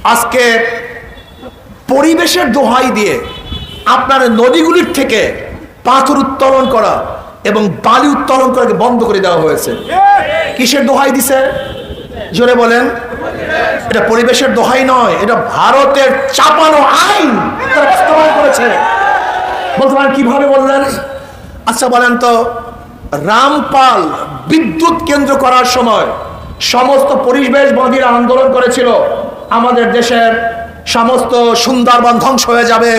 আজকে পরিবেশের দোহাই দিয়ে আপনার নদীগুলির থেকে পাথর উত্তোলন করা এবং বালি উত্তোলন করাকে বন্ধ করে দেওয়া হয়েছে। কিসের দোহাই দিছে? জোরে বলেন। এটা পরিবেশের দোহাই নয়, এটা ভারতের চাপানো আইন তারা বাস্তবায়ন করেছে। বলতে পারেন কিভাবে বললেন? আচ্ছা বলেন তো, রামপাল বিদ্যুৎ কেন্দ্র করার সময় সমস্ত পরিবেশবাদীরা আন্দোলন করেছিল আমাদের দেশের সমস্ত সুন্দরবন ধ্বংস হয়ে যাবে,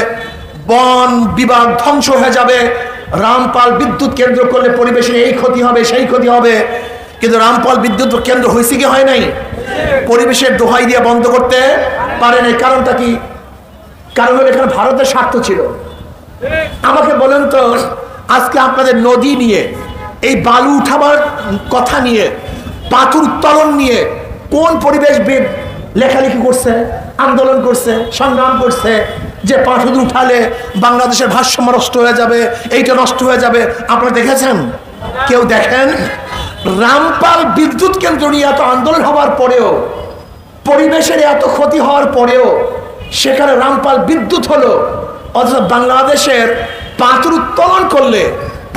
বন বিভাগ ধ্বংস হয়ে যাবে, রামপাল বিদ্যুৎ কেন্দ্র করলে পরিবেশের এই ক্ষতি হবে সেই ক্ষতি হবে। কিন্তু রামপাল বিদ্যুৎ কেন্দ্র হয়েছে কি হয় নাই? পরিবেশের দোহাই দিয়ে বন্ধ করতে পারে নাই। কারণটা কি? কারণ হলো এখানে ভারতের স্বার্থ ছিল। আমাকে বলেন তো, আজকে আপনাদের নদী নিয়ে, এই বালু উঠাবার কথা নিয়ে, পাথর উত্তোলন নিয়ে কোন পরিবেশবিদ লেখালেখি করছে, আন্দোলন করছে, সংগ্রাম করছে যে পাথর উঠালে বাংলাদেশের ভারসাম্য নষ্ট হয়ে যাবে, এইটা নষ্ট হয়ে যাবে? আপনারা দেখেছেন? কেউ দেখেন? রামপাল বিদ্যুৎ কেন্দ্র নিয়ে এত আন্দোলন হওয়ার পরেও, পরিবেশের এত ক্ষতি হওয়ার পরেও সেখানে রামপাল বিদ্যুৎ হলো, অথচ বাংলাদেশের পাথর উত্তোলন করলে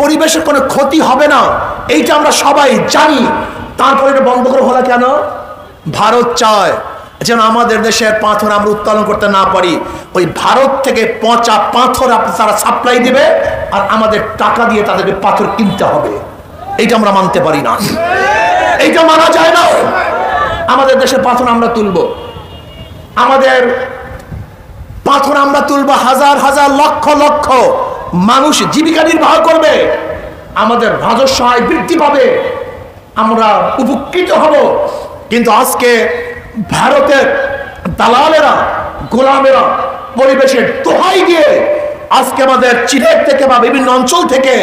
পরিবেশের কোনো ক্ষতি হবে না, এইটা আমরা সবাই জানি। তারপরে এটা বন্ধ করে হলো কেন? ভারত চায় যেন আমাদের দেশের পাথর আমরা উত্তোলন করতে না পারি। ওই ভারত থেকে পচা পাথর তারা সাপ্লাই দিবে আর আমাদের টাকা দিয়ে তাদেরকে পাথর কিনতে হবে। এইটা আমরা মানতে পারি না, এইটা মানা যায় না। আমাদের দেশের পাথর আমরা তুলব, আমাদের পাথর আমরা তুলব, হাজার হাজার লক্ষ লক্ষ মানুষ জীবিকা নির্বাহ করবে, আমাদের রাজস্ব আয় বৃদ্ধি পাবে, আমরা উপকৃত হব। কিন্তু আজকে ভারতের দালালেরা, গোলামেরা পরিবেশের দোহাই দিয়ে আজকে আমাদের চিলেট থেকে বা বিভিন্ন অঞ্চল থেকে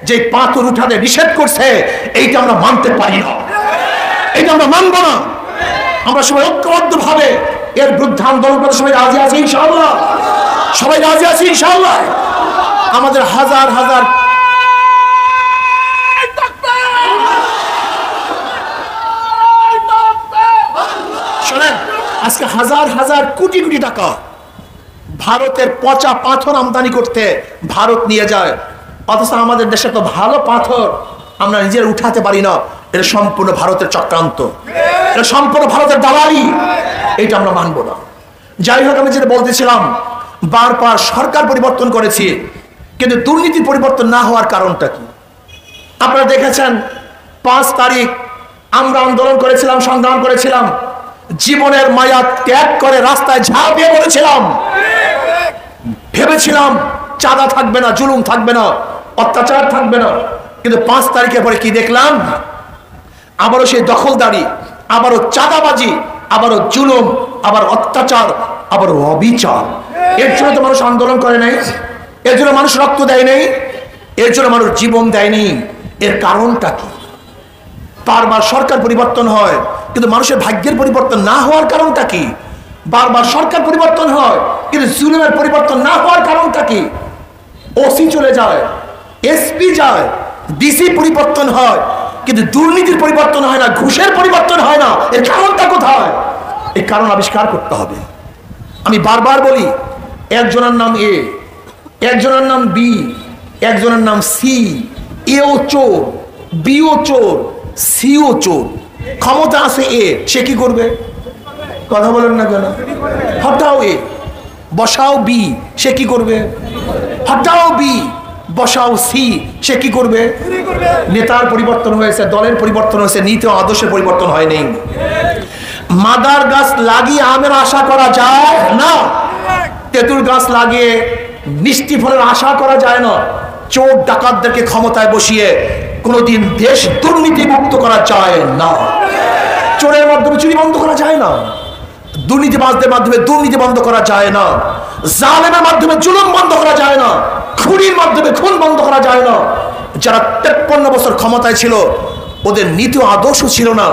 যে পাথর উঠাতে নিষেধ করছে, এইটা আমরা মানতে পারি না, এটা আমরা মানব না। আমরা সবাই ঐক্যবদ্ধ ভাবে এর বিরুদ্ধে আন্দোলন করতে সবাই রাজি আছি ইনশাআল্লাহ, সবাই রাজি আছি ইনশাআল্লাহ। আমাদের হাজার হাজার শোনেন, আজকে হাজার হাজার কোটি কোটি টাকা ভারতের পচা পাথর আমদানি করতে ভারত নিয়ে যায়, অথচ আমাদের দেশে তো ভালো পাথর আমরা নিজের উঠাতে পারি না। এটা সম্পূর্ণ ভারতের চক্রান্ত, এটা সম্পূর্ণ ভারতের দালালি, এটা আমরা মানব না। যাই হোক, আমি যেটা বলতেছিলাম, বারবার সরকার পরিবর্তন করেছি, কিন্তু দুর্নীতি পরিবর্তন না হওয়ার কারণটা কি? আপনারা দেখেছেন 5 তারিখ আমরা আন্দোলন করেছিলাম, সংগ্রাম করেছিলাম, জীবনের মায়া ত্যাগ করে রাস্তায় ঝাঁপ দিয়ে পড়েছিলাম। ভেবেছিলাম চাঁদা থাকবে না, জুলুম থাকবে না, অত্যাচার থাকবে না। কিন্তু 5 তারিখের পরে কি দেখলাম? আবারও সেই দখলদারি, আবারও চাঁদাবাজি, আবারও জুলুম, আবার অত্যাচার, আবার অবিচার। এর জন্য তো মানুষ আন্দোলন করে নাই, এর জন্য মানুষ রক্ত দেয় নাই, এর জন্য মানুষ জীবন দেয়নি। এর কারণটা কি? বারবার সরকার পরিবর্তন হয়, কিন্তু মানুষের ভাগ্যের পরিবর্তন না হওয়ার কারণটা কি? বারবার সরকার পরিবর্তন হয়, কিন্তু জুলুমের পরিবর্তন না হওয়ার কারণটা কি? ওসি চলে যায়, এসপি যায়, ডিসি পরিবর্তন হয়, কিন্তু দুর্নীতির পরিবর্তন হয় না, ঘুষের পরিবর্তন হয় না। এর কারণটা কোথায়? এই কারণ আবিষ্কার করতে হবে। আমি বারবার বলি, একজনের নাম এ, একজনের নাম বি, একজনের নাম সি। এও চোর, বিও চোর, সিও চোর। ক্ষমতা আছে এ, সে কি করবে? কথা বলেন না কেন? হটাও এ, বসাও বি, সে কি করবে? হটাও বি, বসাও সি, সে কি করবে? নেতার পরিবর্তন হয়েছে, দলের পরিবর্তন হয়েছে, নীতি ও আদর্শের পরিবর্তন হয়নি। মাদার গাছ লাগিয়ে আমের আশা করা যায় না, তেঁতুল গাছ লাগিয়ে মিষ্টি ফলের আশা করা যায় না। চোর ডাকাতদেরকে ক্ষমতায় বসিয়ে কোনোদিন দেশ দুর্নীতি মুক্ত করা যায় না। চোরের মাধ্যমে চুরি বন্ধ করা যায় না, দুর্নীতিবাজদের মাধ্যমে দুর্নীতি বন্ধ করা যায় না, জালেমের মাধ্যমে জুলুম বন্ধ করা যায় না, খুনির মাধ্যমে খুন বন্ধ করা যায় না। যারা 53 বছর ক্ষমতায় ছিল, ওদের নীতি আদর্শ ছিল না,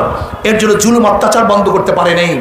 এর জন্য জুলুম অত্যাচার বন্ধ করতে পারে নাই।